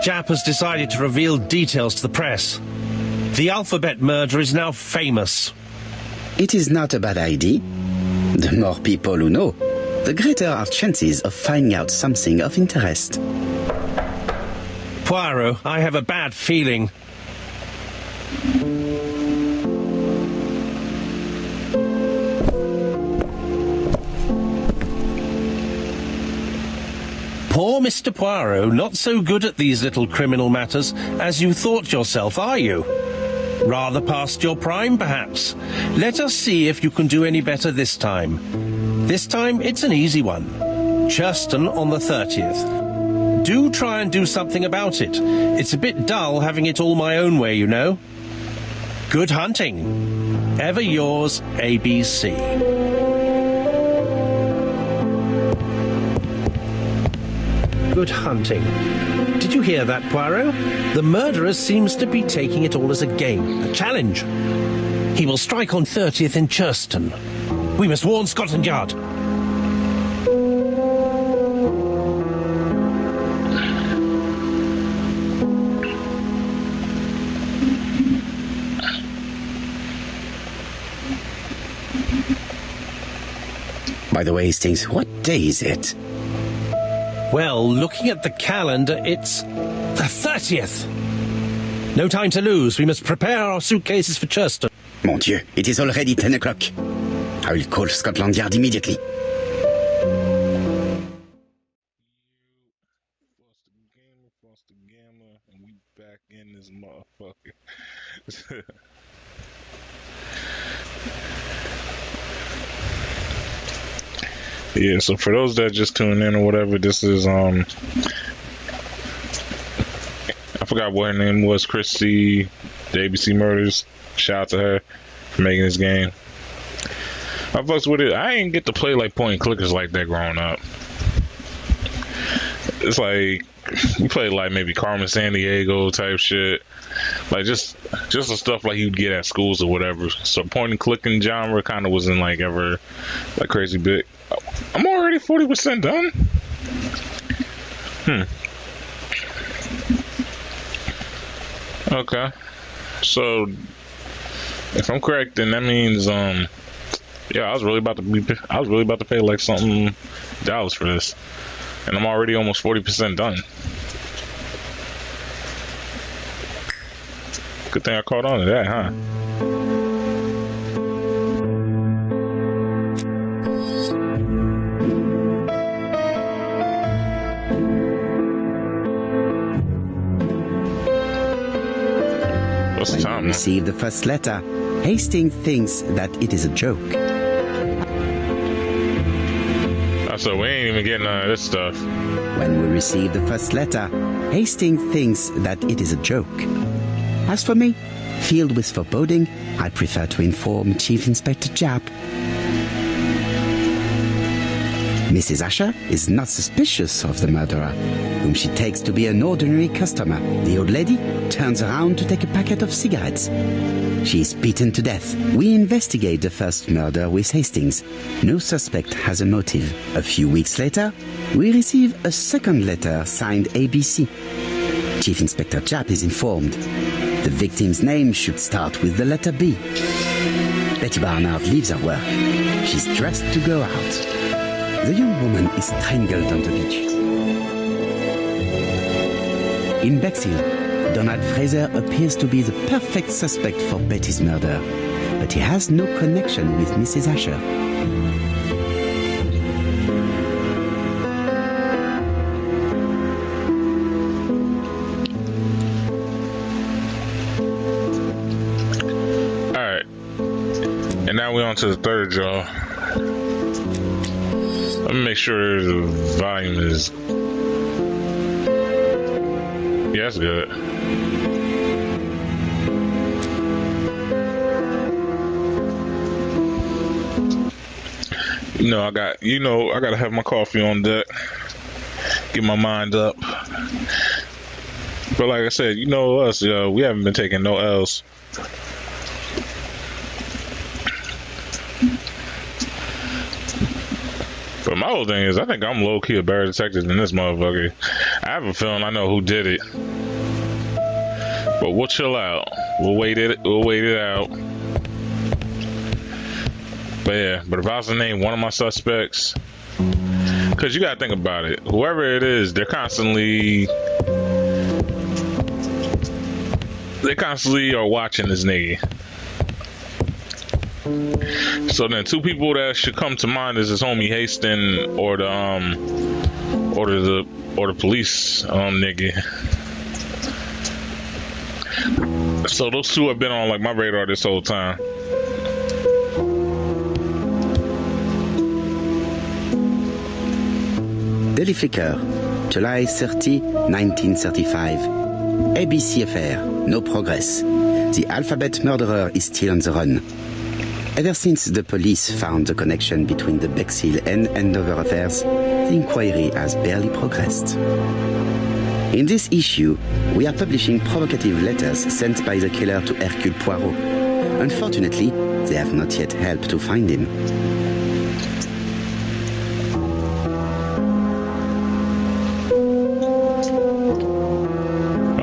Japp has decided to reveal details to the press. The alphabet murder is now famous. It is not a bad idea. The more people who know, the greater our chances of finding out something of interest. Poirot, I have a bad feeling. Poor Mr. Poirot, not so good at these little criminal matters as you thought yourself, are you? Rather past your prime, perhaps. Let us see if you can do any better this time. This time, it's an easy one. Churston on the 30th. Do try and do something about it. It's a bit dull having it all my own way, you know. Good hunting. Ever yours, ABC. Good hunting. Did you hear that, Poirot? The murderer seems to be taking it all as a game, a challenge. He will strike on 30th in Churston. We must warn Scotland Yard. By the way, Hastings, what day is it? Well, looking at the calendar, it's the 30th. No time to lose. We must prepare our suitcases for Churston. Mon Dieu, it is already 10 o'clock. I will call Scotland Yard immediately. Foster Gamma, and we back in this motherfucker. Yeah, so for those that just tuned in or whatever, this is I forgot what her name was, Christie, the ABC Murders. Shout out to her for making this game. I fucks with it. I ain't get to play like point and clickers like that growing up. It's like you play like maybe Carmen Sandiego type shit, like just the stuff like you'd get at schools or whatever. So point and clicking genre kind of wasn't like ever like crazy big. I'm already 40% done. Okay, so if I'm correct, then that means yeah, I was really about to pay like something dollars for this, and I'm already almost 40% done. Good thing I caught on to that, huh? When we receive the first letter, Hastings thinks that it is a joke. So we ain't even getting none of this stuff. When we receive the first letter, Hastings thinks that it is a joke. As for me, filled with foreboding, I prefer to inform Chief Inspector Japp. Mrs. Asher is not suspicious of the murderer, whom she takes to be an ordinary customer. The old lady turns around to take a packet of cigarettes. She is beaten to death. We investigate the first murder with Hastings. No suspect has a motive. A few weeks later, we receive a second letter signed ABC. Chief Inspector Japp is informed. The victim's name should start with the letter B. Betty Barnard leaves her work. She's dressed to go out. The young woman is strangled on the beach. In Bexhill, Donald Fraser appears to be the perfect suspect for Betty's murder, but he has no connection with Mrs. Asher. Alright. And now we're on to the third, y'all. Let me make sure the volume is... Yeah, that's good. I gotta have my coffee on deck. Get my mind up. But like I said, us, we haven't been taking no L's. But My whole thing is, I think I'm low key a better detective than this motherfucker. I have a feeling I know who did it, but we'll chill out. We'll wait it out. But yeah, but if I was to name one of my suspects, because you gotta think about it, whoever it is, they constantly are watching this nigga. So then, two people that should come to mind is his homie Haston or the police nigga. So those two have been on like my radar this whole time. Daily Flicker, July 30, 1935. ABC affair, no progress. The alphabet murderer is still on the run. Ever since the police found the connection between the Bexhill and Andover affairs, the inquiry has barely progressed. In this issue, we are publishing provocative letters sent by the killer to Hercule Poirot. Unfortunately, they have not yet helped to find him.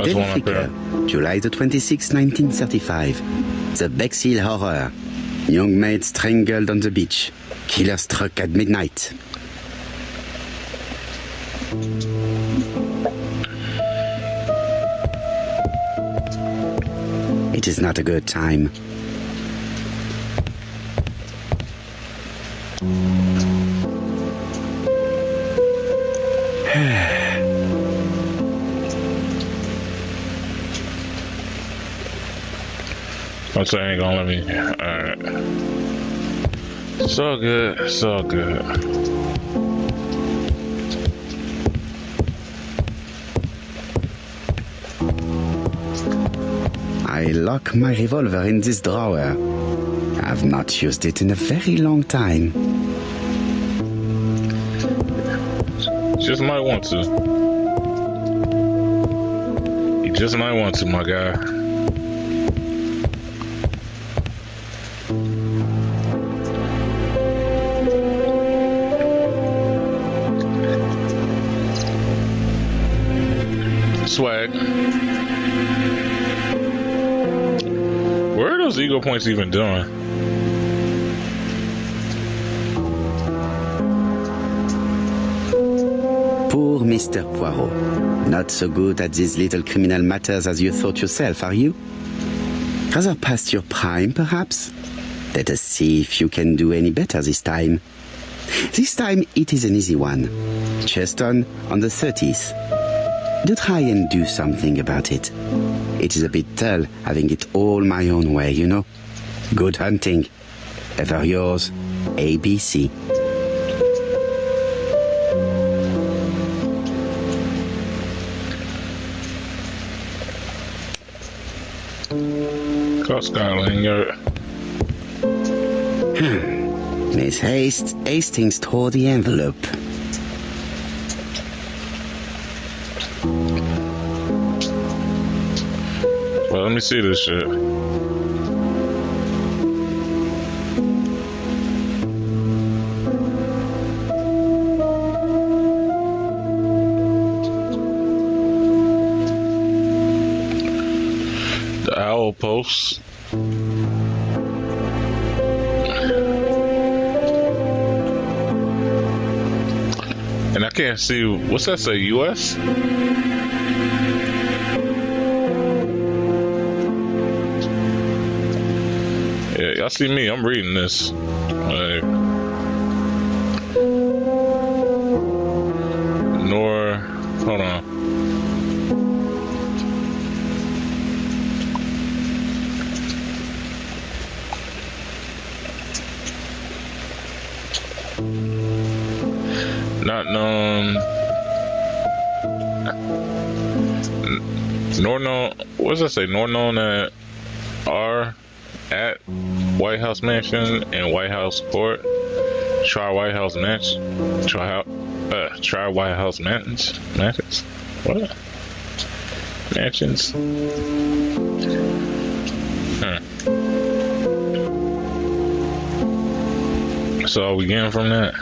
Daily Flicker, July the 26th, 1935. The Bexhill Horror. Young maid strangled on the beach. Killer struck at midnight. It is not a good time. I'm sorry, ain't gonna let me. Alright. So good, so good. I lock my revolver in this drawer. I've not used it in a very long time. Just might want to. You just might want to, my guy. Swag. Where are those ego points even doing? Poor Mr. Poirot. Not so good at these little criminal matters as you thought yourself, are you? Rather past your prime, perhaps? Let us see if you can do any better this time. This time it is an easy one. Cheston on the 30th. Do try and do something about it. It is a bit dull having it all my own way, you know. Good hunting. Ever yours, ABC. Skylinger. Miss Hastings tore the envelope. Well, let me see this shit. The owl post. And I can't see, what's that say, US? Yeah, y'all see me, I'm reading this. Like, hold on. Not known. Nor known. What does that say? Nor known at White House Mansion and White House Court. Try White House Mansion. Try White House Mansions. Mansions. What? Mansions. So are we getting from that?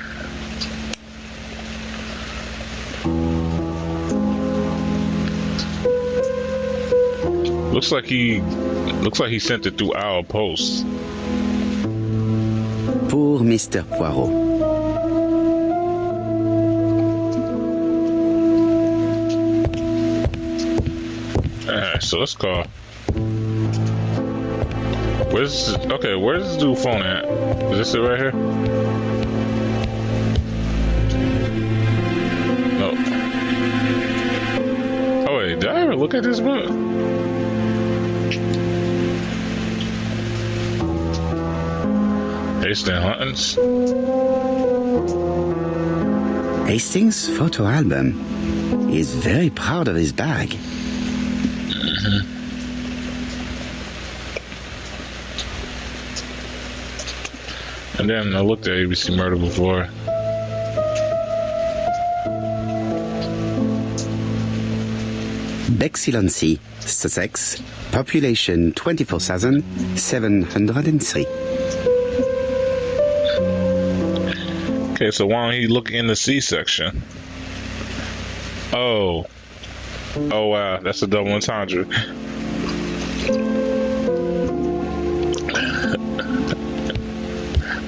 Looks like he sent it through our post. Pour Mr. Poirot. Alright, so let's call. Where's this dude phone at? Is this it right here? No. Oh wait, did I ever look at this book? Hastings Huntings. Hastings' photo album. He is very proud of his bag. And then I looked at ABC Murder before. Bexillancy, Sussex, population 24,703. Okay, so why don't he look in the C section? Oh wow, that's a double entendre.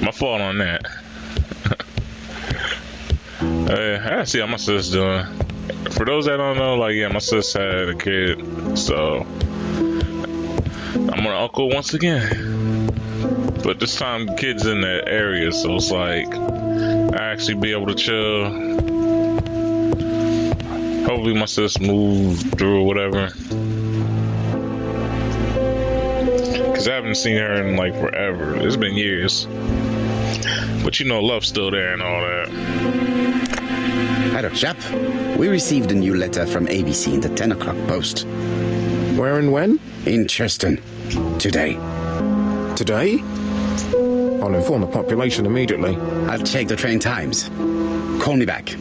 My fault on that. I gotta see how my sis doing. For those that don't know, my sis had a kid, so I'm her uncle once again. But this time, kids in that area, so it's like I actually be able to chill. Hopefully, my sis moved through or whatever. Cause I haven't seen her in forever. It's been years. But love's still there and all that. Hello, chap. We received a new letter from ABC in the 10 o'clock post. Where and when? In Cheston. Today. Today? I'll inform the population immediately. I'll check the train times. Call me back.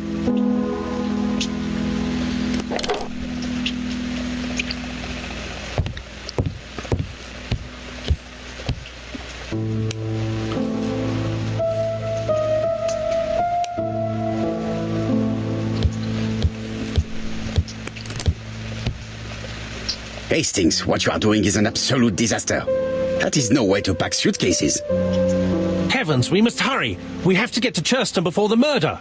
Hastings, what you are doing is an absolute disaster. That is no way to pack suitcases. Heavens, we must hurry. We have to get to Churston before the murder.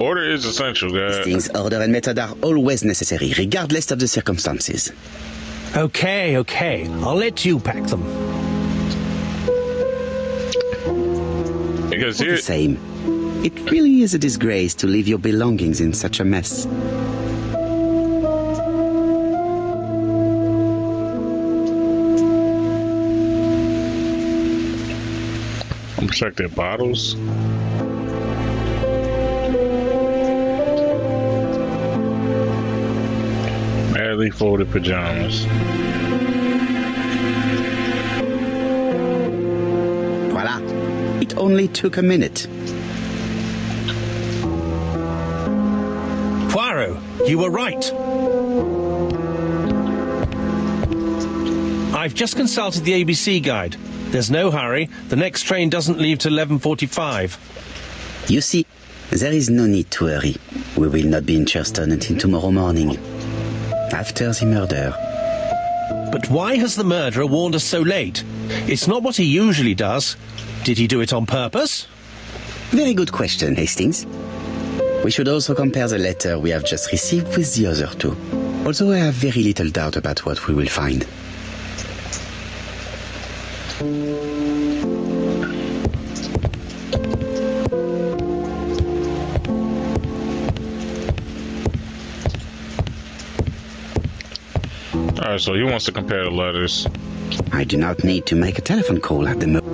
Order is essential, guys. Hastings, order and method are always necessary, regardless of the circumstances. Okay. I'll let you pack them. Because All here, the same, it really is a disgrace to leave your belongings in such a mess. I'm check their bottles. Badly folded pajamas. Voila. It only took a minute. Poirot, you were right. I've just consulted the ABC guide. There's no hurry. The next train doesn't leave till 11:45. You see, there is no need to hurry. We will not be in Churston until tomorrow morning. After the murder. But why has the murderer warned us so late? It's not what he usually does. Did he do it on purpose? Very good question, Hastings. We should also compare the letter we have just received with the other two. Although I have very little doubt about what we will find. Alright, so he wants to compare the letters. I do not need to make a telephone call at the moment.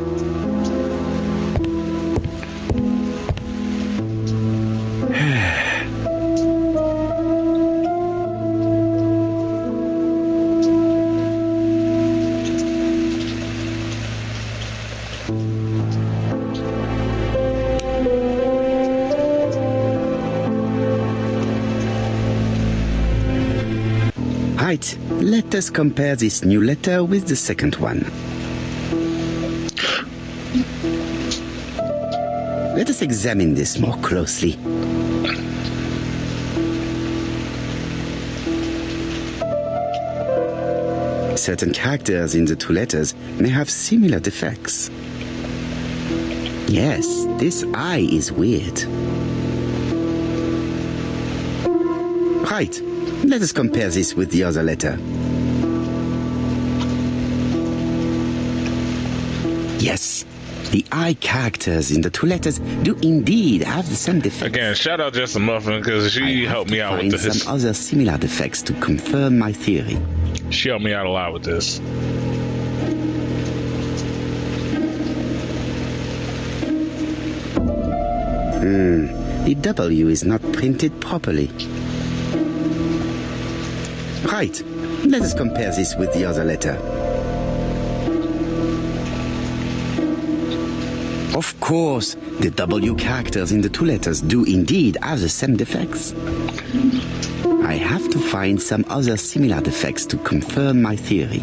Right, let us compare this new letter with the second one. let us examine this more closely. Certain characters in the two letters may have similar defects. Yes, this I is weird. Right, let us compare this with the other letter. Yes, the I characters in the two letters do indeed have the same defects. Again, shout out Jess Muffin because she helped me out with this. I have to this. find some other similar defects to confirm my theory. She helped me out a lot with this. The W is not printed properly. Right, let us compare this with the other letter. Of course, the W characters in the two letters do indeed have the same defects. I have to find some other similar defects to confirm my theory.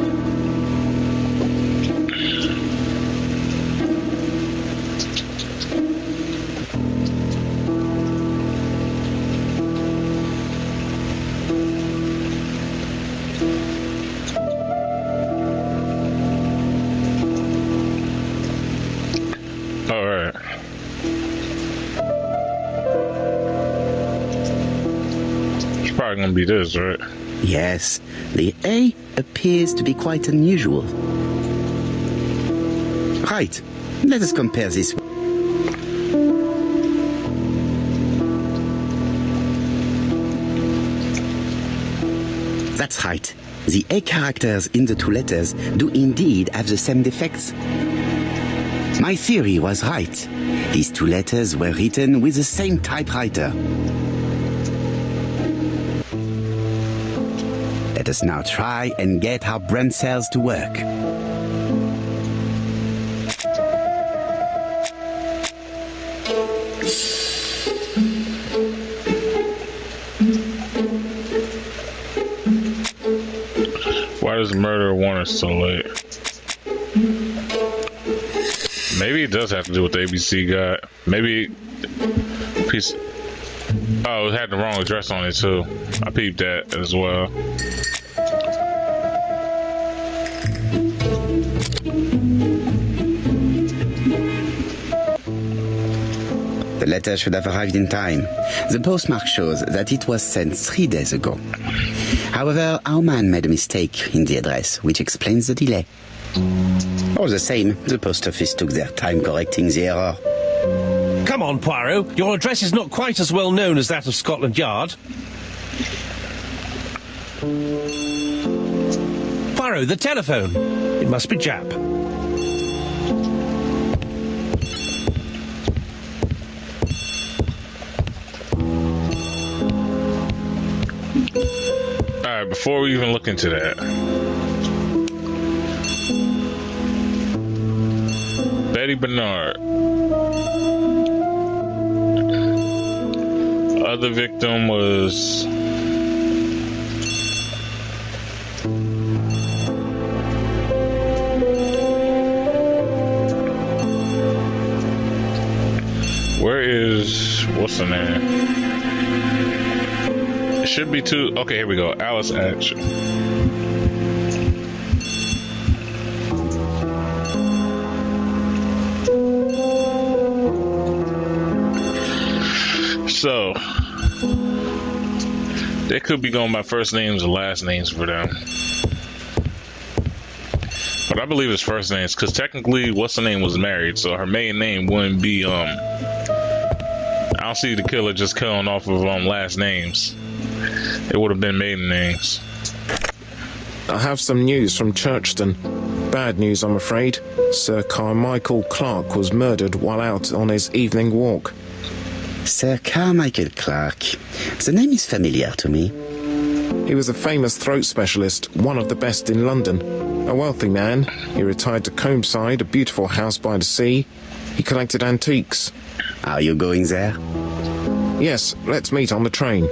All right. It's probably gonna be this, right? Yes, the A appears to be quite unusual. Right, let us compare this. That's right. The A characters in the two letters do indeed have the same defects. My theory was right. These two letters were written with the same typewriter. Let us now try and get our brain cells to work. Why does the murderer want us so late? Maybe it does have to do with the ABC guy. Maybe piece. Oh, it had the wrong address on it too. I peeped that as well. The letter should have arrived in time. The postmark shows that it was sent 3 days ago. However, our man made a mistake in the address, which explains the delay. All the same, the post office took their time correcting the error. Come on, Poirot. Your address is not quite as well known as that of Scotland Yard. Poirot, the telephone. It must be Jap. Alright, before we even look into that, Betty Bernard. Other victim was where is what's the name? It should be two. Okay, here we go. Alice Action. So they could be going by first names or last names for them, but I believe it's first names because technically, what's the name was married, so her maiden name wouldn't be. I don't see the killer just killing off of last names. It would have been maiden names. I have some news from Churchton. Bad news, I'm afraid. Sir Carmichael Clark was murdered while out on his evening walk. Sir Carmichael Clark. The name is familiar to me. He was a famous throat specialist, one of the best in London. A wealthy man, he retired to Combside, a beautiful house by the sea. He collected antiques. Are you going there? Yes, let's meet on the train.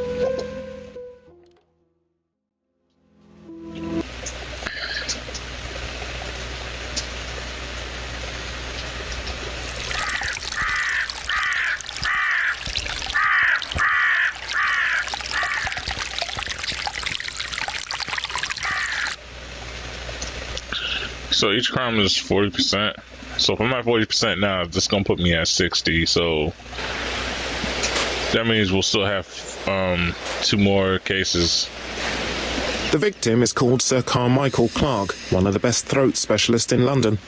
So each crime is 40%. So if I'm at 40% now, it's gonna put me at 60. So that means we'll still have 2 more cases. The victim is called Sir Carmichael Clark, one of the best throat specialists in London.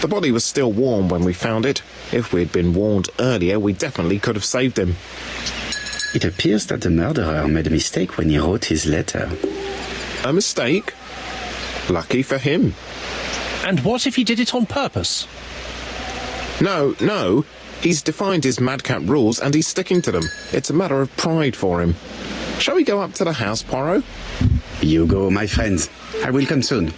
The body was still warm when we found it. If we'd been warned earlier, we definitely could have saved him. It appears that the murderer made a mistake when he wrote his letter. A mistake? Lucky for him. And what if he did it on purpose? No. He's defined his madcap rules and he's sticking to them. It's a matter of pride for him. Shall we go up to the house, Poirot? You go, my friends. I will come soon.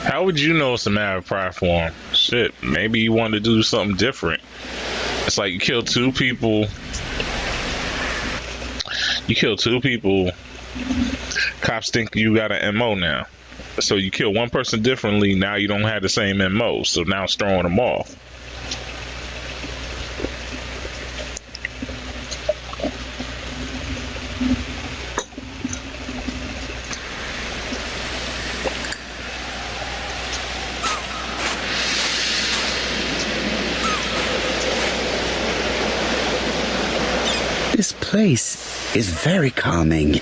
How would you know it's a matter of pride for him? Shit, maybe you wanted to do something different. It's like you killed 2 people. Cops think you got an MO now. So you kill one person differently, now you don't have the same MO. So now it's throwing them off. This place is very calming.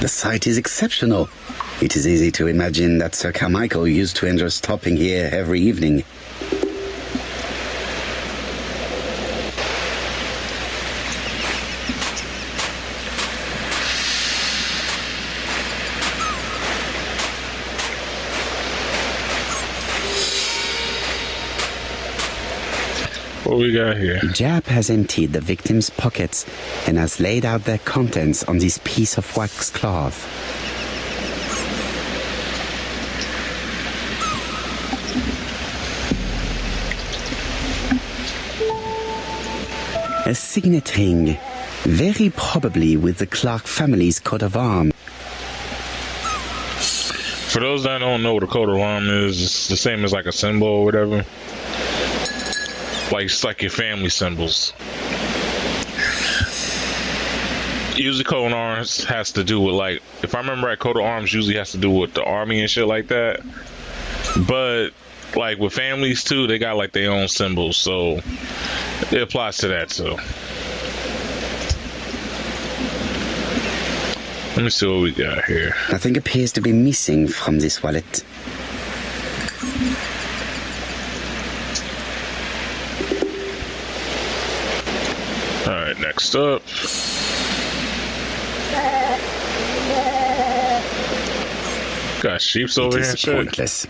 The site is exceptional. It is easy to imagine that Sir Carmichael used to enjoy stopping here every evening. What we got here? Jap has emptied the victim's pockets and has laid out their contents on this piece of wax cloth. A signet ring, very probably with the Clark family's coat of arms. For those that don't know what a coat of arms is, it's the same as like a symbol or whatever. Like it's like your family symbols. Usually coat of arms has to do with, like, if I remember right, coat of arms usually has to do with the army and shit like that. But like with families too, they got like their own symbols, so it applies to that too. Let me see what we got here. Nothing appears to be missing from this wallet. Alright, next up. Got sheeps over It here and is shit. pointless.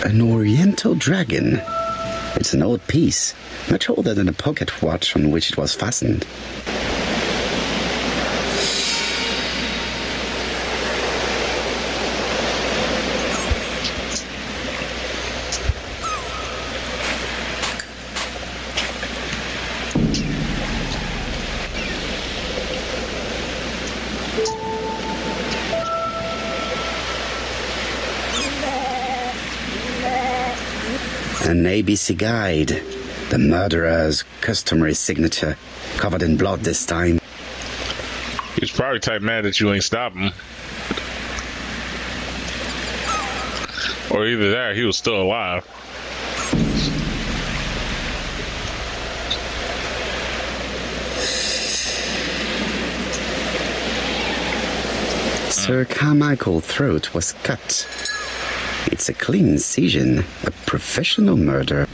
An oriental dragon. It's an old piece, much older than the pocket watch on which it was fastened. An ABC guide, the murderer's customary signature, covered in blood this time. He's probably type mad that you ain't stop him. Or either that, he was still alive. Sir Carmichael's throat was cut. It's a clean incision, a professional murder.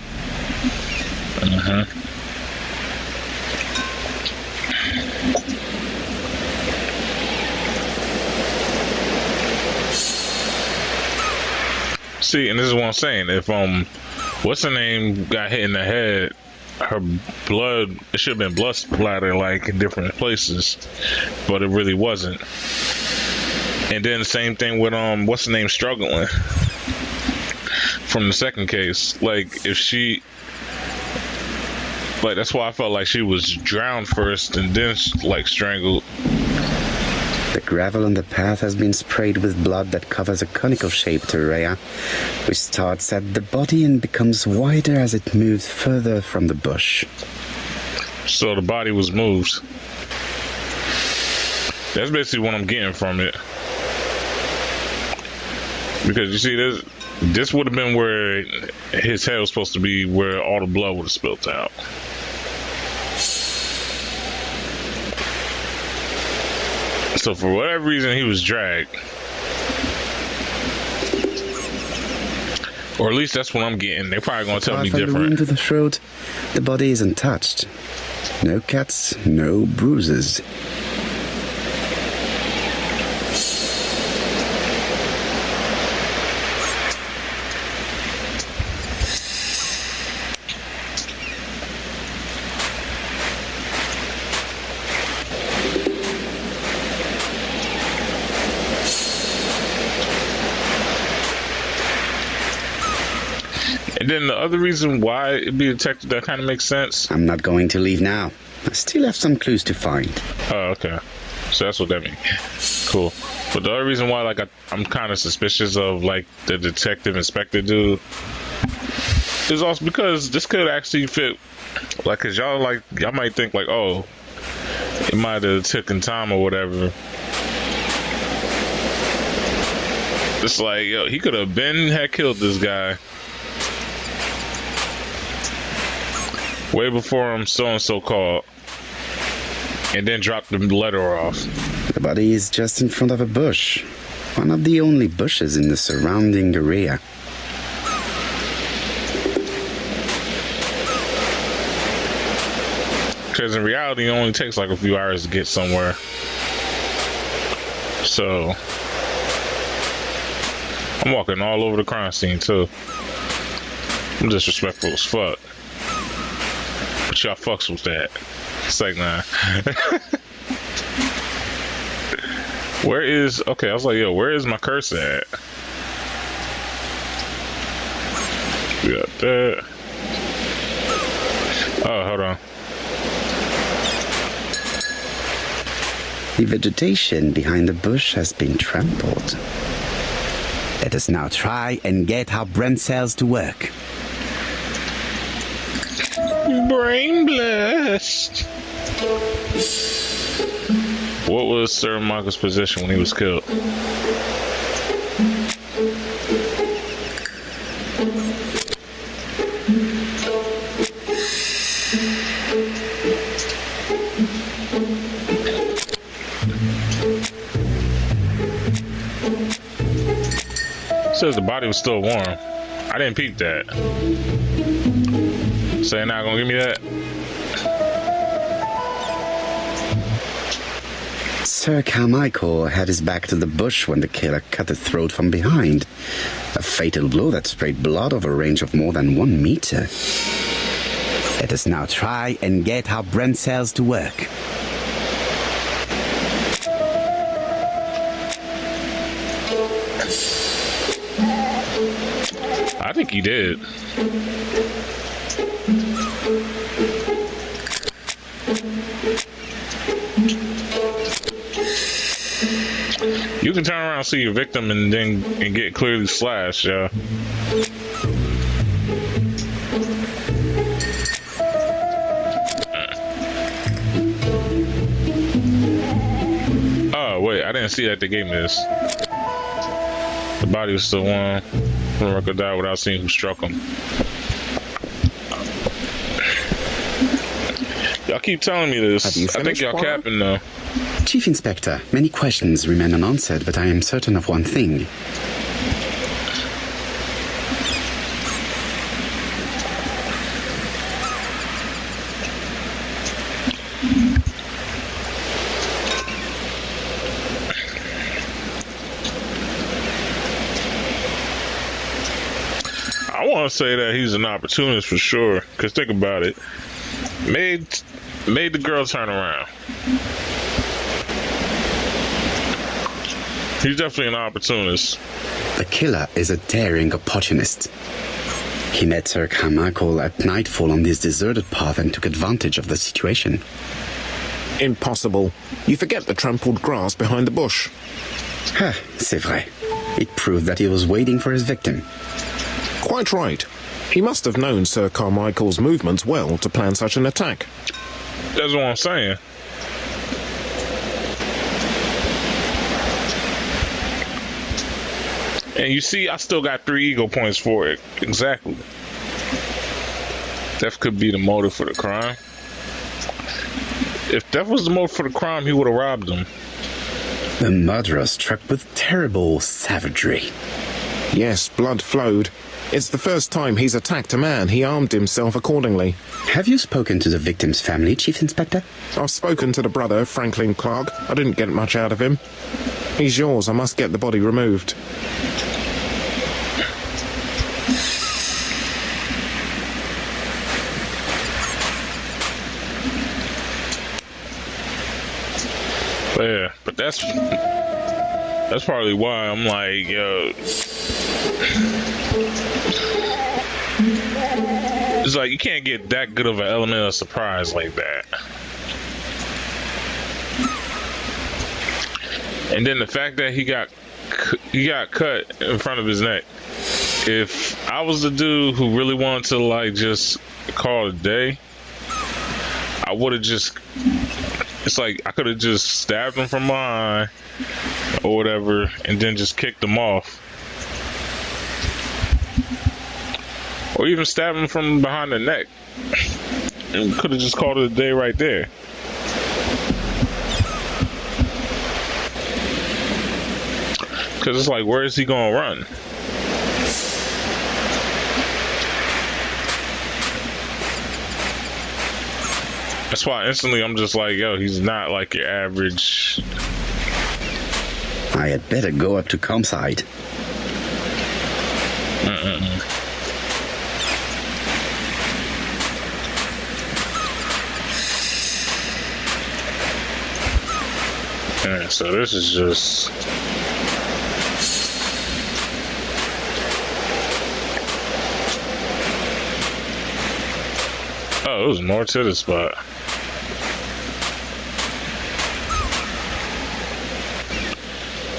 See, and this is what I'm saying. If what's her name got hit in the head, her blood, it should have been blood splatter like in different places, but it really wasn't. And then the same thing with what's the name, struggling from the second case. Like if she, like that's why I felt like she was drowned first and then like strangled. The gravel on the path has been sprayed with blood that covers a conical shaped area, which starts at the body and becomes wider as it moves further from the bush. So the body was moved. That's basically what I'm getting from it. Because you see, this would have been where his head was supposed to be, where all the blood would have spilled out. So for whatever reason, he was dragged. Or at least that's what I'm getting. They're probably going to tell me Apart from the different. wound to the throat, the body is untouched. No cuts, no bruises. And then the other reason why it'd be detected, that kind of makes sense. I'm not going to leave now. I still have some clues to find. Oh, okay. So that's what that means. Cool. But the other reason why, like, I'm kind of suspicious of, like, the detective inspector dude is also because this could actually fit, like, cause y'all might think like, oh, it might have taken time or whatever. It's like, yo, he could have had killed this guy way before him so-and-so called, and then dropped the letter off. The body is just in front of a bush. One of the only bushes in the surrounding area. Because in reality, it only takes like a few hours to get somewhere. So, I'm walking all over the crime scene too. I'm disrespectful as fuck. But y'all fucks with that. It's like, nah. Okay, I was like, yo, where is my cursor at? We got that. Oh, hold on. The vegetation behind the bush has been trampled. Let us now try and get our brain cells to work. Brain blast. What was Sir Michael's position when he was killed? It says the body was still warm. I didn't peep that. So you're not gonna give me that? Sir Carmichael had his back to the bush when the killer cut the throat from behind. A fatal blow that sprayed blood over a range of more than 1 meter. Let us now try and get our brain cells to work. I think he did. You can turn around and see your victim and get clearly slashed, yeah. Oh wait, I didn't see that they gave me this. The body was still warm. The record died without seeing who struck him. Y'all keep telling me this. I think y'all capping though. Chief Inspector, many questions remain unanswered, but I am certain of one thing. I want to say that he's an opportunist for sure. Cause think about it, made the girl turn around. He's definitely an opportunist. The killer is a daring opportunist. He met Sir Carmichael at nightfall on this deserted path and took advantage of the situation. Impossible. You forget the trampled grass behind the bush. Ah, c'est vrai. It proved that he was waiting for his victim. Quite right. He must have known Sir Carmichael's movements well to plan such an attack. That's what I'm saying. And you see, I still got 3 ego points for it. Exactly. That could be the motive for the crime. If that was the motive for the crime, he would have robbed him. The murderer struck with terrible savagery. Yes, blood flowed. It's the first time he's attacked a man. He armed himself accordingly. Have you spoken to the victim's family, Chief Inspector? I've spoken to the brother, Franklin Clark. I didn't get much out of him. He's yours. I must get the body removed. Yeah, but that's probably why I'm like, yo. It's like you can't get that good of an element of surprise like that. And then the fact that he got cut in front of his neck. If I was the dude who really wanted to like just call it a day, I would have just. It's like I could have just stabbed him from behind or whatever, and then just kicked him off. Or even stab him from behind the neck. And could have just called it a day right there. Because it's like, where is he going to run? That's why instantly I'm just like, yo, he's not like your average. I had better go up to campsite. Yeah, so this is just. Oh, there's more to the spot.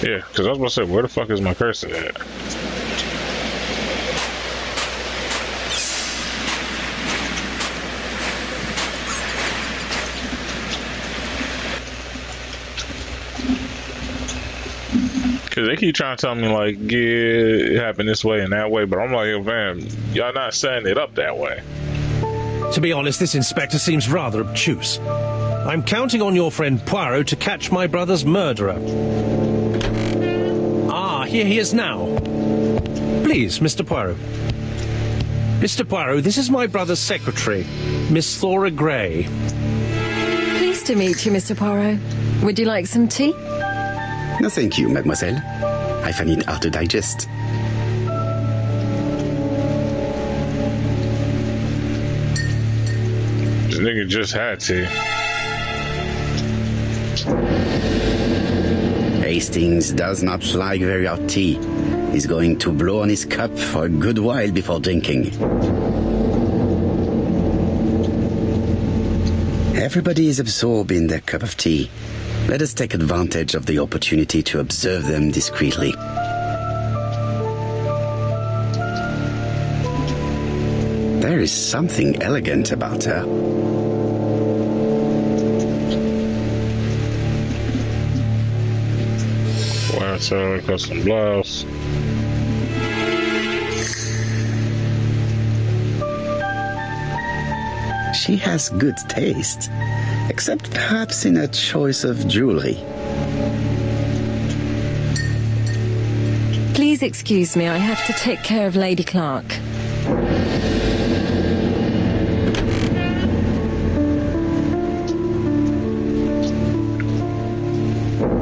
Yeah, because I was about to say, where the fuck is my cursor at? Because they keep trying to tell me, like, yeah, it happened this way and that way, but I'm like, oh, man, y'all not setting it up that way. To be honest, this inspector seems rather obtuse. I'm counting on your friend Poirot to catch my brother's murderer. Ah, here he is now. Please, Mr. Poirot. Mr. Poirot, this is my brother's secretary, Miss Thora Gray. Pleased to meet you, Mr. Poirot. Would you like some tea? No, thank you, mademoiselle. I find it hard to digest. This nigga just had to. Hastings does not like very hot tea. He's going to blow on his cup for a good while before drinking. Everybody is absorbed in their cup of tea. Let us take advantage of the opportunity to observe them discreetly. There is something elegant about her. Wow, custom blouse. She has good taste, except perhaps in her choice of jewelry. Please excuse me, I have to take care of Lady Clark.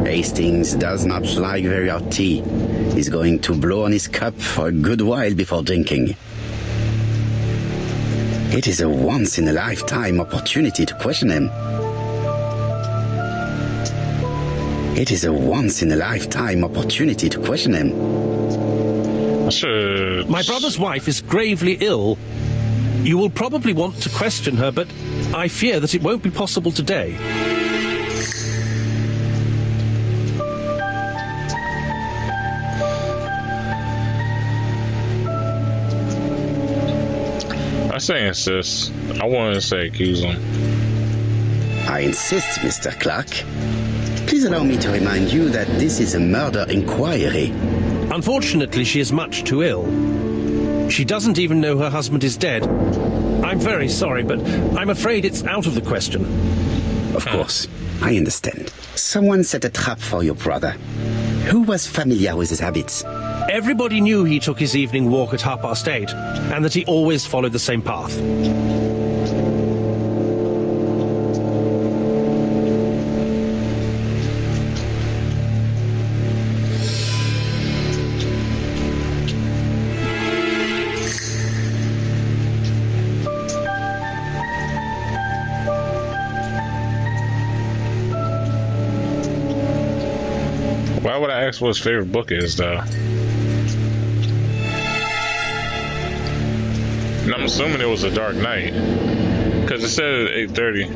Hastings does not like very hot tea. He's going to blow on his cup for a good while before drinking. It is a once-in-a-lifetime opportunity to question him. It is a once-in-a-lifetime opportunity to question him. Sure. My brother's wife is gravely ill. You will probably want to question her, but I fear that it won't be possible today. I say insist. I want to say accuse him. I insist, Mr. Clark. Please allow me to remind you that this is a murder inquiry. Unfortunately, she is much too ill. She doesn't even know her husband is dead. I'm very sorry, but I'm afraid it's out of the question. Of course, I understand. Someone set a trap for your brother. Who was familiar with his habits? Everybody knew he took his evening walk at 8:30, and that he always followed the same path. Why would I ask what his favorite book is, though? And I'm assuming it was A Dark Knight, because it said at 8:30.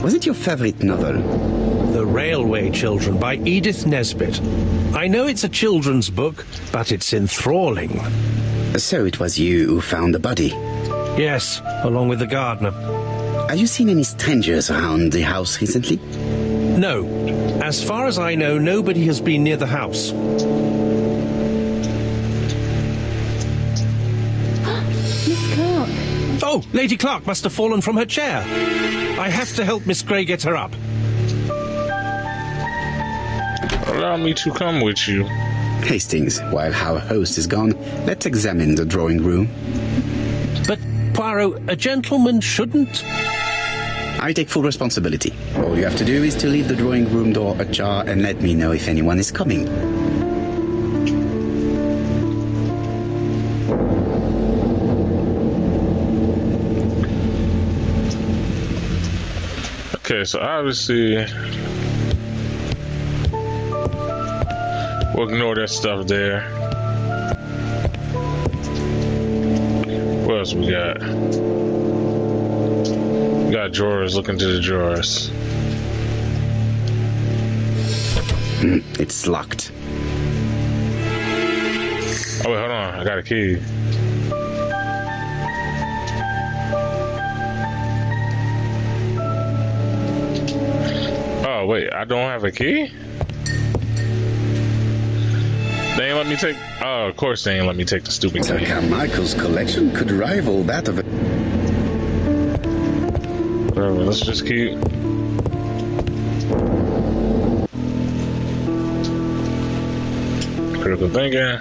Was it your favorite novel? The Railway Children by Edith Nesbit. I know it's a children's book, but it's enthralling. So it was you who found the body. Yes, along with the gardener. Have you seen any strangers around the house recently? No. As far as I know, nobody has been near the house. Miss Clark. Oh, Lady Clark must have fallen from her chair. I have to help Miss Grey get her up. Allow me to come with you. Hastings, while our host is gone, let's examine the drawing room. But, Poirot, a gentleman shouldn't... I take full responsibility. All you have to do is to leave the drawing room door ajar and let me know if anyone is coming. Okay, so obviously we'll ignore that stuff there. What else we got? We got drawers. Look into the drawers. It's locked. Oh wait, hold on. I got a key. Oh wait, I don't have a key? They ain't let me take... Oh, of course they ain't let me take the stupid Sir key. Carmichael's collection could rival that of a... Whatever, let's just keep... Critical thinking.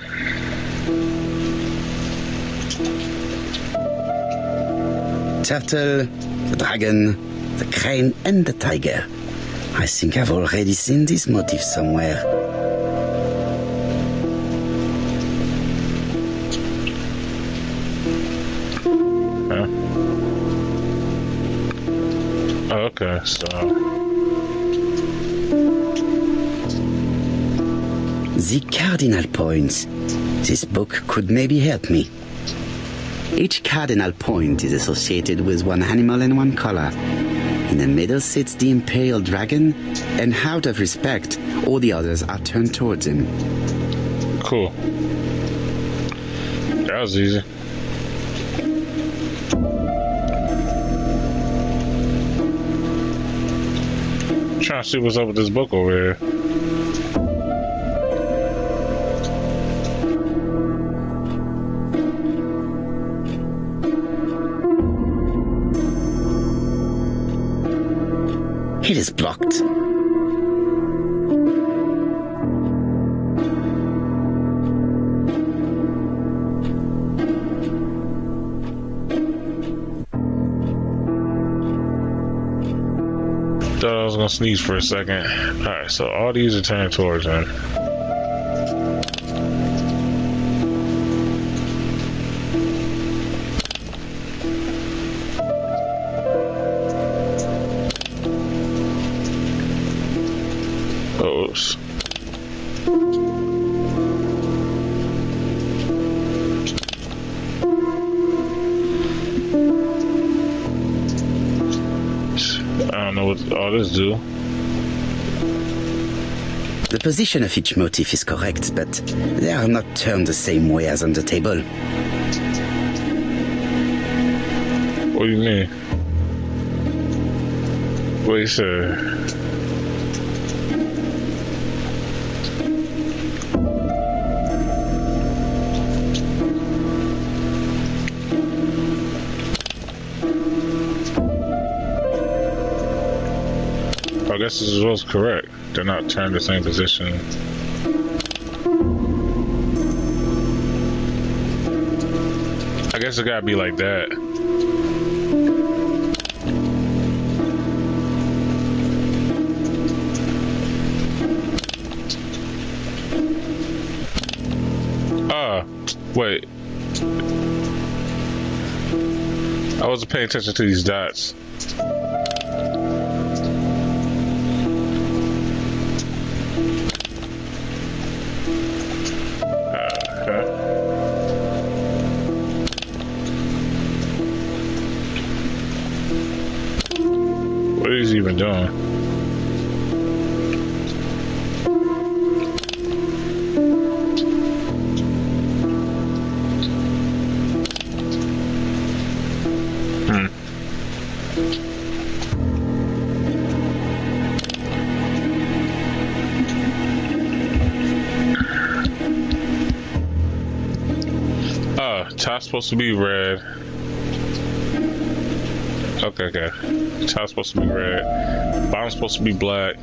turtle, the dragon, the crane, and the tiger. I think I've already seen this motif somewhere. Huh? Oh, okay, so... The cardinal points. This book could maybe help me. Each cardinal point is associated with one animal and one color. In the middle sits the imperial dragon, and out of respect, all the others are turned towards him. Cool. That was easy. Trying to see what's up with this book over here. It is blocked. Thought I was gonna sneeze for a second. Alright, so all these are turned towards him. this do? The position of each motif is correct, but they are not turned the same way as on the table. What do you mean? What you say? I guess this was correct. They're not turned the same position. I guess it gotta be like that. Wait. I wasn't paying attention to these dots. What is he even doing? Top's supposed to be red. Okay. Top's supposed to be red. Bottom's supposed to be black.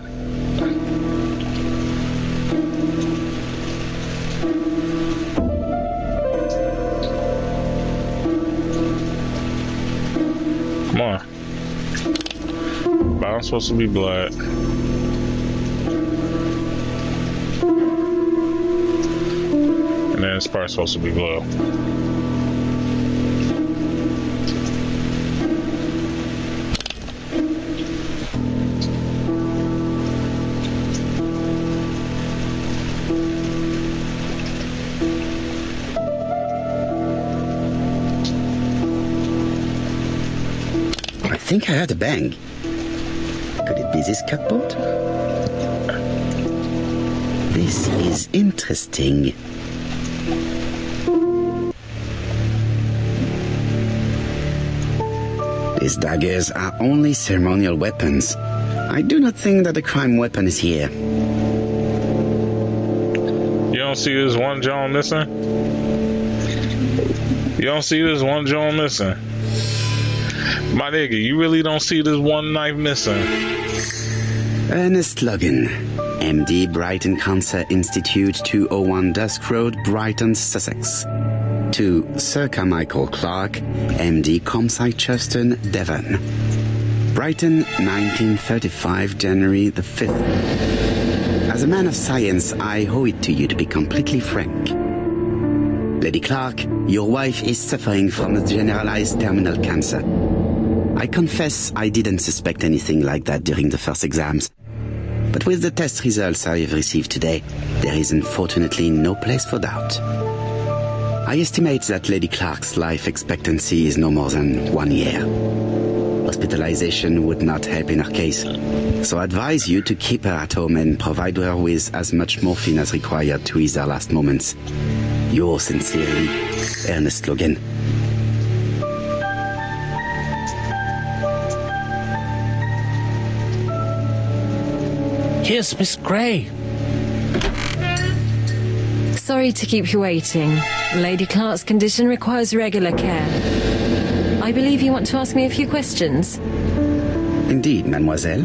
Come on. Bottom's supposed to be black. And then this part's supposed to be blue. I think I heard a bang. Could it be this cupboard? This is interesting. These daggers are only ceremonial weapons. I do not think that a crime weapon is here. You don't see this one Joan missing? You don't see this one Joan missing? My nigga, you really don't see this one knife missing? Ernest Logan, MD, Brighton Cancer Institute, 201 Dusk Road, Brighton, Sussex. To Sir Carmichael Clark, MD, Comside Churstone, Devon. Brighton, 1935, January the 5th. As a man of science, I owe it to you to be completely frank. Lady Clark, your wife is suffering from a generalized terminal cancer. I confess I didn't suspect anything like that during the first exams. But with the test results I have received today, there is unfortunately no place for doubt. I estimate that Lady Clark's life expectancy is no more than 1 year. Hospitalization would not help in her case, so I advise you to keep her at home and provide her with as much morphine as required to ease her last moments. Yours sincerely, Ernest Logan. Here's Miss Gray. Sorry to keep you waiting. Lady Clark's condition requires regular care. I believe you want to ask me a few questions. Indeed, mademoiselle.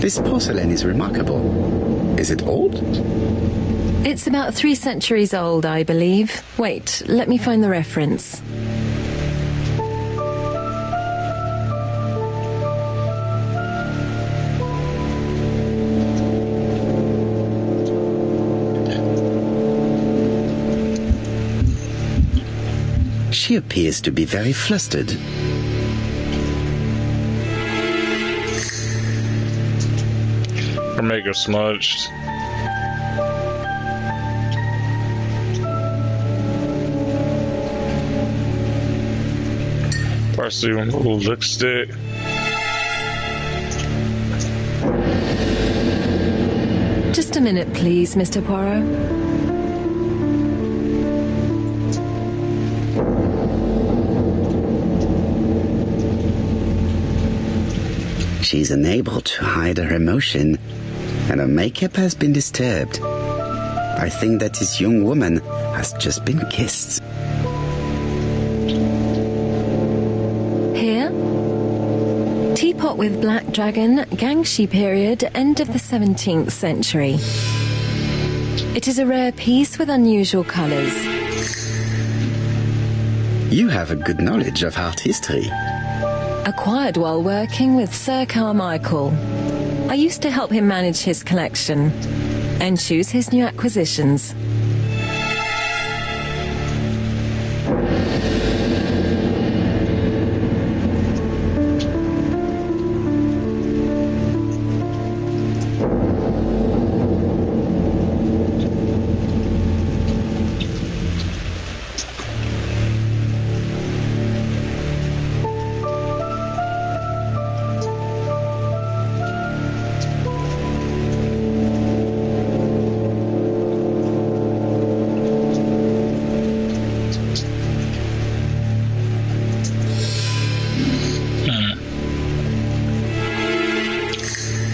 This porcelain is remarkable. Is it old? It's about 3 centuries old, I believe. Wait, let me find the reference. She appears to be very flustered. Her makeup smudged. Partially removed lipstick. Just a minute, please, Mr. Poirot. She's unable to hide her emotion, and her makeup has been disturbed. I think that this young woman has just been kissed. Here? Teapot with black dragon, Gangshi period, end of the 17th century. It is a rare piece with unusual colours. You have a good knowledge of art history. Acquired while working with Sir Carmichael. I used to help him manage his collection and choose his new acquisitions.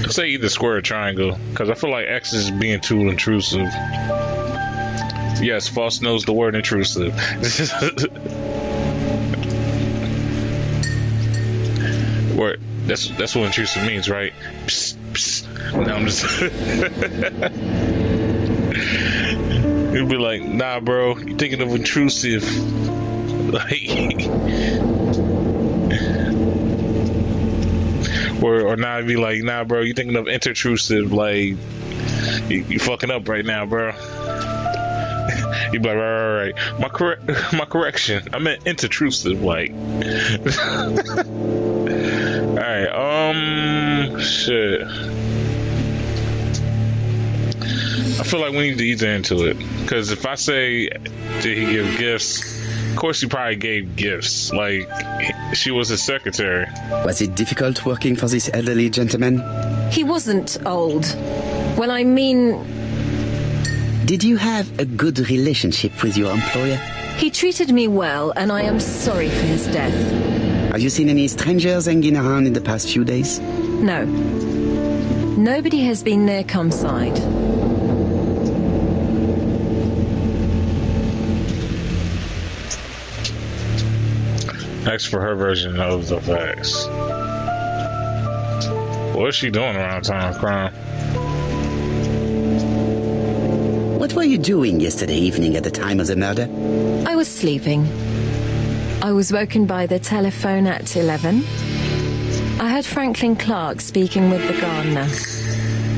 Say either square or triangle, because I feel like X is being too intrusive. Yes, Foss knows the word intrusive. Word. That's what intrusive means, right? Psst, psst. No, I'm just. You'd be like, nah, bro, you're thinking of intrusive. Like. Or now I'd be like, nah, bro, you thinking of intrusive, like you fucking up right now, bro. You'd be like, right. My correction. I meant intrusive, like. Alright, shit. I feel like we need to ease into it. Because if I say, did he give gifts? Of course he probably gave gifts. Like, she was his secretary. Was it difficult working for this elderly gentleman? He wasn't old. Well, I mean... Did you have a good relationship with your employer? He treated me well, and I am sorry for his death. Have you seen any strangers hanging around in the past few days? No. Nobody has been near Cumside. Ask for her version of the facts. What is she doing around time of crime? What were you doing yesterday evening at the time of the murder? I was sleeping. I was woken by the telephone at 11. I heard Franklin Clark speaking with the gardener.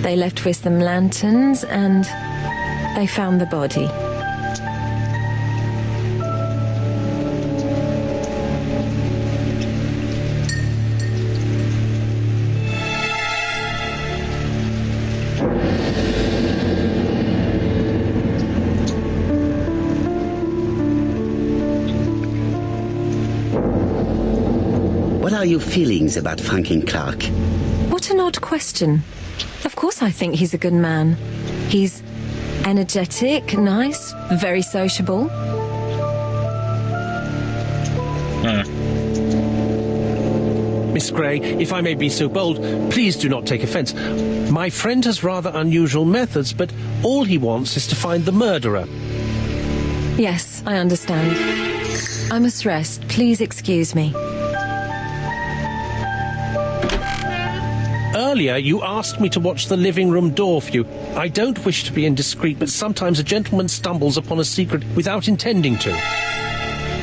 They left with some lanterns and they found the body. What are your feelings about Franklin Clark? What an odd question. Of course I think he's a good man. He's energetic, nice, very sociable. Miss Gray, if I may be so bold, please do not take offence. My friend has rather unusual methods, but all he wants is to find the murderer. Yes, I understand. I must rest. Please excuse me. Earlier, you asked me to watch the living room door for you. I don't wish to be indiscreet, but sometimes a gentleman stumbles upon a secret without intending to.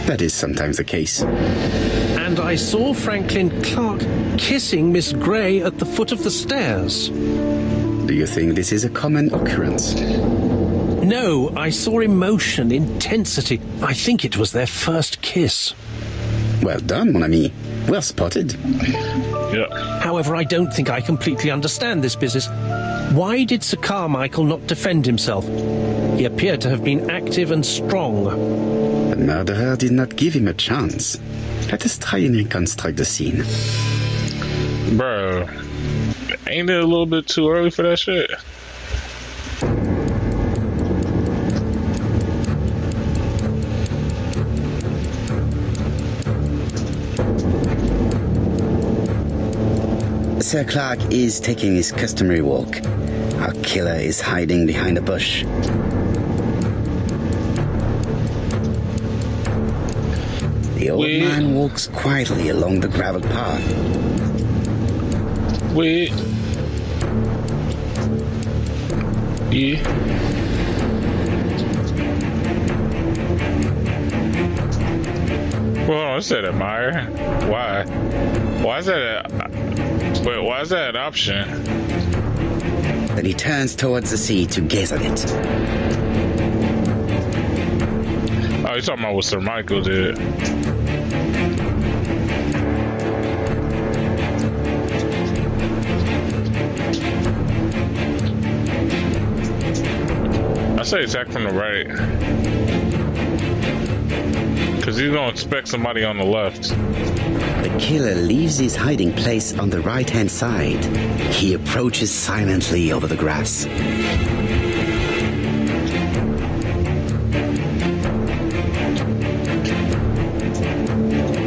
That is sometimes the case. And I saw Franklin Clark kissing Miss Gray at the foot of the stairs. Do you think this is a common occurrence? No, I saw emotion, intensity. I think it was their first kiss. Well done, mon ami. Well spotted. Yeah. However, I don't think I completely understand this business. Why did Sir Carmichael not defend himself? He appeared to have been active and strong. The murderer did not give him a chance. Let us try and reconstruct the scene. Bro, ain't it a little bit too early for that shit? Sir Clark is taking his customary walk. Our killer is hiding behind a bush. The old man walks quietly along the gravel path. Wait. Yeah. Well, hold on, it said admire. Why? Why is that wait, why is that an option? Then he turns towards the sea to gaze at it. Oh, you're talking about what Sir Michael did. I say attack from the right. Because he's going to expect somebody on the left. The killer leaves his hiding place on the right-hand side. He approaches silently over the grass.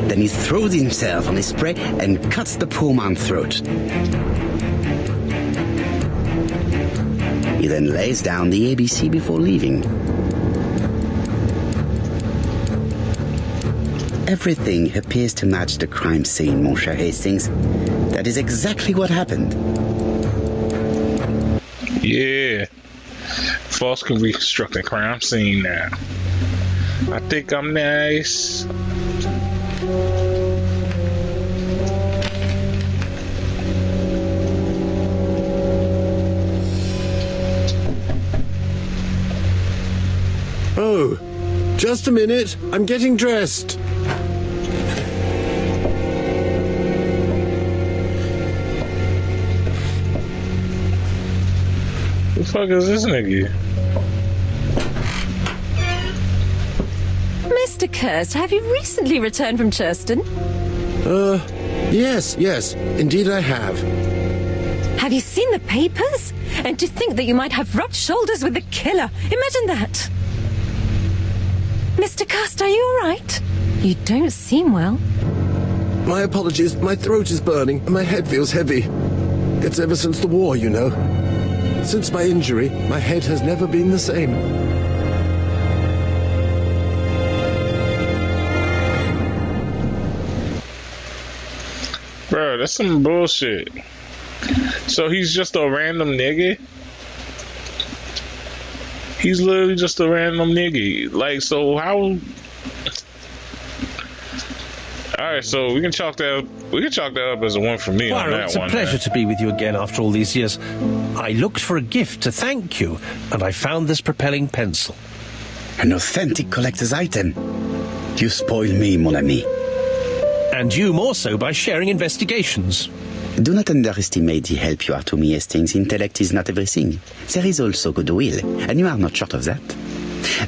Then he throws himself on his prey and cuts the poor man's throat. He then lays down the ABC before leaving. Everything appears to match the crime scene, mon cher Hastings. That is exactly what happened. Yeah. False can reconstruct a crime scene now. I think I'm nice. Oh, just a minute. I'm getting dressed. Who the fuck is this nigga? Mr. Kirst, have you recently returned from Churston? Yes, indeed I have. Have you seen the papers? And to think that you might have rubbed shoulders with the killer. Imagine that. Mr. Kirst, are you all right? You don't seem well. My apologies, my throat is burning and my head feels heavy. It's ever since the war, you know. Since my injury, my head has never been the same. Bro, that's some bullshit. So he's just a random nigga? He's literally just a random nigga. Like, so how... Alright, so we can chalk that up as a win for me on Poirot, that it's a one. pleasure to be with you again after all these years. I looked for a gift to thank you, and I found this propelling pencil. An authentic collector's item. You spoil me, mon ami. And you more so by sharing investigations. Do not underestimate the help you are to me, Hastings. Intellect is not everything. There is also goodwill, and you are not short of that.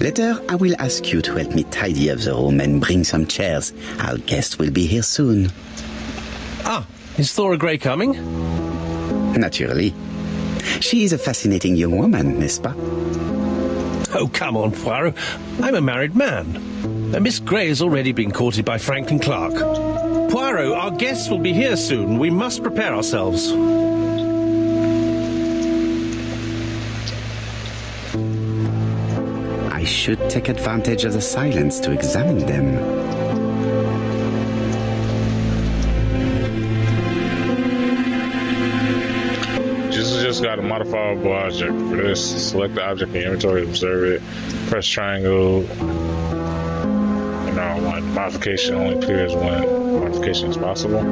Later, I will ask you to help me tidy up the room and bring some chairs. Our guest will be here soon. Ah, is Thora Grey coming? Naturally. She is a fascinating young woman, n'est-ce pas? Oh, come on, Poirot. I'm a married man. And Miss Grey has already been courted by Franklin Clark. Poirot, our guests will be here soon. We must prepare ourselves. I should take advantage of the silence to examine them. Just got a modifiable object for this. Select the object in the inventory, observe it, press triangle. You know, when modification only appears when modification is possible.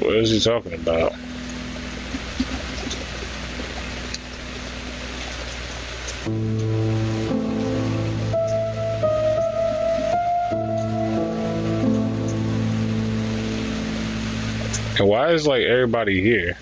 What is he talking about? And why is like everybody here?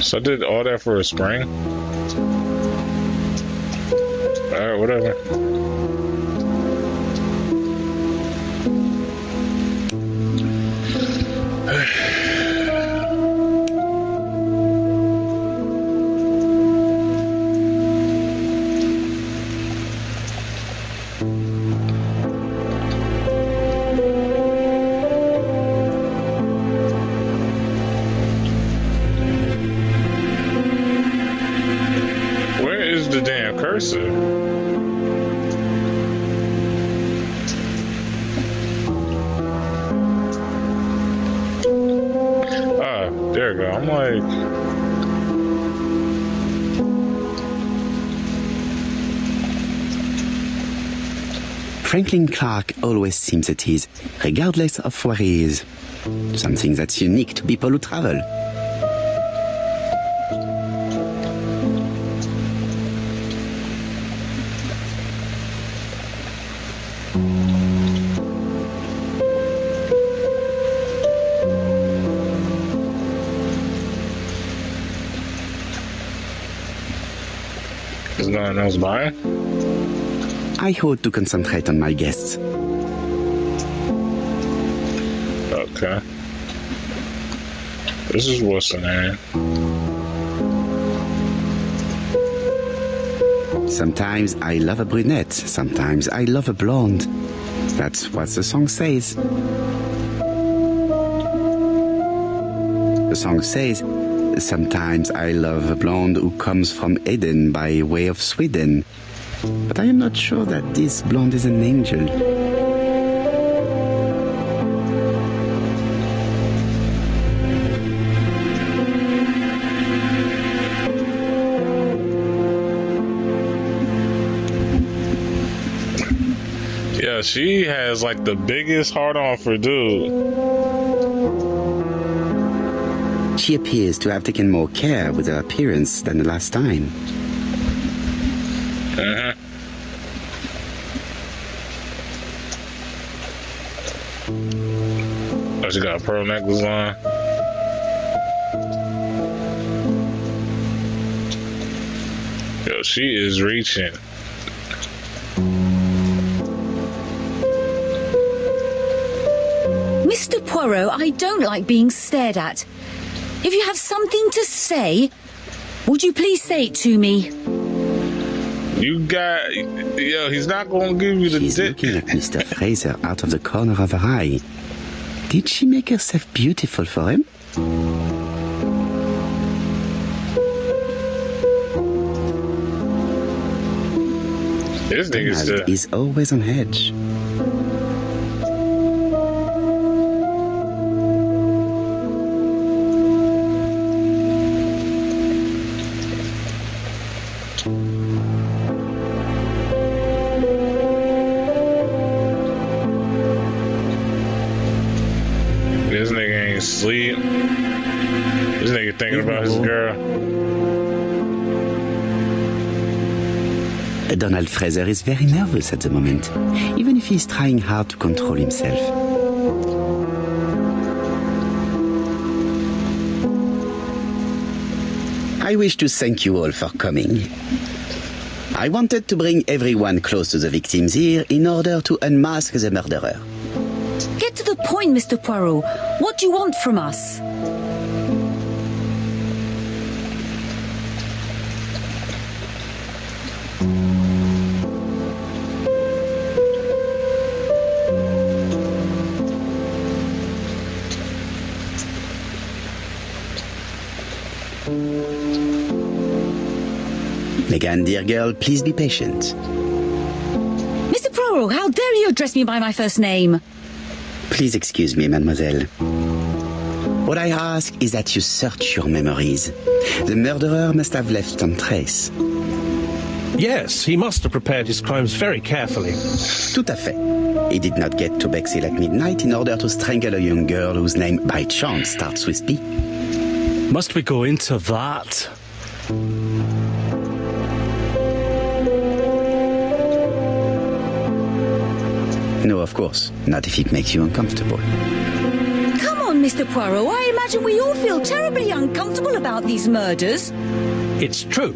So I did all that for a spring? Alright, whatever. Where is the damn cursor? There we go. I'm like, Franklin Clark always seems at ease, regardless of where he is. Something that's unique to people who travel. there's no one else by? I hope to concentrate on my guests. Okay. This is what's the name. Sometimes I love a brunette, sometimes I love a blonde. That's what the song says. The song says, sometimes I love a blonde who comes from Eden by way of Sweden. But I am not sure that this blonde is an angel. Yeah, she has like the biggest heart on for dude. She appears to have taken more care with her appearance than the last time. Uh-huh. Oh, she got a pearl necklace on. Yo, she is reaching. Mr. Poirot, I don't like being stared at. If you have something to say, would you please say it to me? You got... Yo, he's not gonna give you the She's dick. looking at Mr. Fraser out of the corner of her eye. Did she make herself beautiful for him? This nigga's Donald is always on edge. This nigga ain't sleep. This nigga thinking about his girl. Donald Fraser is very nervous at the moment, even if he's trying hard to control himself. I wish to thank you all for coming. I wanted to bring everyone close to the victims here in order to unmask the murderer. Get to the point, Mr. Poirot. What do you want from us? Megan, dear girl, please be patient. Mr. Poirot, how dare you address me by my first name? Please excuse me, mademoiselle. What I ask is that you search your memories. The murderer must have left some trace. Yes, he must have prepared his crimes very carefully. Tout à fait. He did not get to Bexhill at midnight in order to strangle a young girl whose name by chance starts with P. Must we go into that? No, of course. Not if it makes you uncomfortable. Come on, Mr. Poirot. I imagine we all feel terribly uncomfortable about these murders. It's true.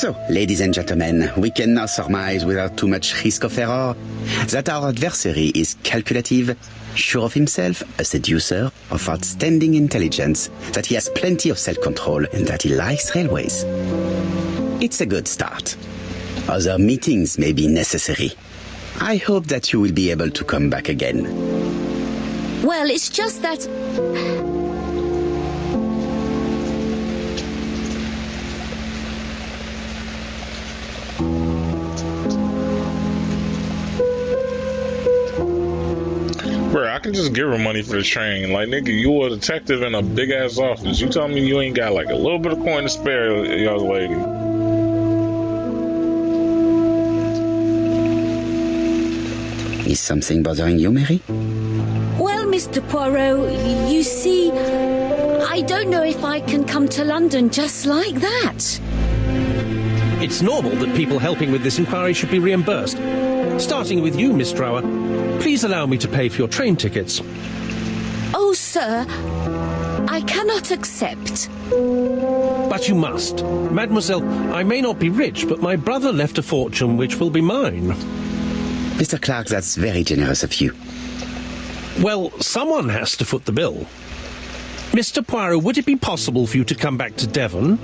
So, ladies and gentlemen, we can now surmise without too much risk of error that our adversary is calculative, sure of himself, a seducer of outstanding intelligence, that he has plenty of self-control, and that he likes railways. It's a good start. Other meetings may be necessary. I hope that you will be able to come back again. Well, it's just that... Bro, I can just give her money for the train. Like, nigga, you a detective in a big ass office. You tell me you ain't got like a little bit of coin to spare, young lady. Is something bothering you, Mary? Well, Mr. Poirot, you see, I don't know if I can come to London just like that. It's normal that people helping with this inquiry should be reimbursed. Starting with you, Miss Drower. Please allow me to pay for your train tickets. Oh, sir, I cannot accept. But you must. Mademoiselle, I may not be rich, but my brother left a fortune which will be mine. Mr. Clark, that's very generous of you. Well, someone has to foot the bill. Mr. Poirot, would it be possible for you to come back to Devon?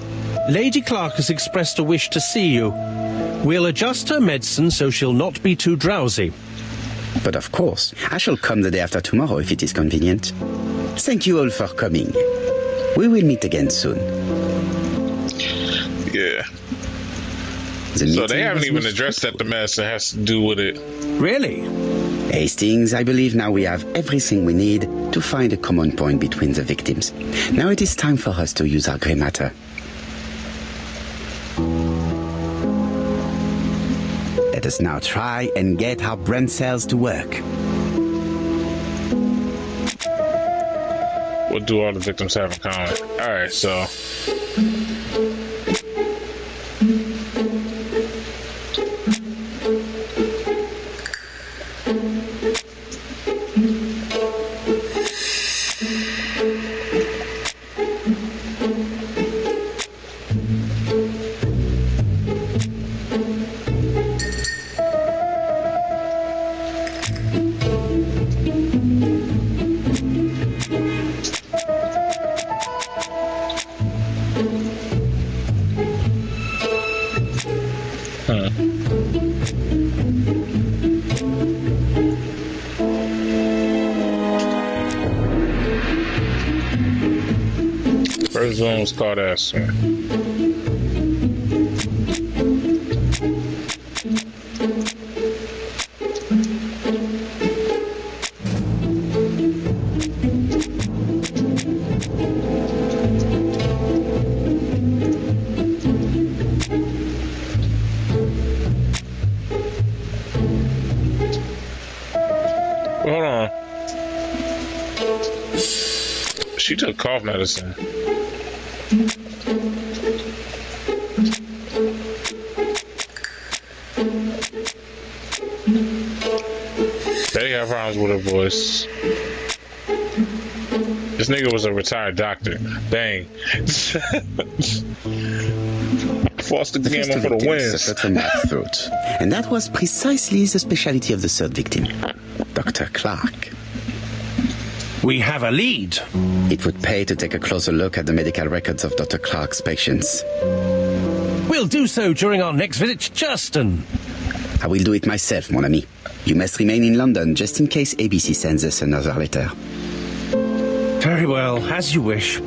Lady Clark has expressed a wish to see you. We'll adjust her medicine so she'll not be too drowsy. But of course, I shall come the day after tomorrow if it is convenient. Thank you all for coming. We will meet again soon. Yeah. So they haven't even addressed that the mess that has to do with it. Really? Hastings, I believe now we have everything we need to find a common point between the victims. Now it is time for us to use our grey matter. Let us now try and get our brain cells to work. What do all the victims have in common? Alright, so... First one was called Aspen. Hold on. She took cough medicine. They have problems with her voice. This nigga was a retired doctor. Bang. Foster The Gamma first for the victim wins. suffered from bad throat, and that was precisely the speciality of the third victim, Dr. Clark. We have a lead. It would pay to take a closer look at the medical records of Dr. Clark's patients. We'll do so during our next visit to Churston. I will do it myself, mon ami. You must remain in London just in case ABC sends us another letter. Very well, as you wish.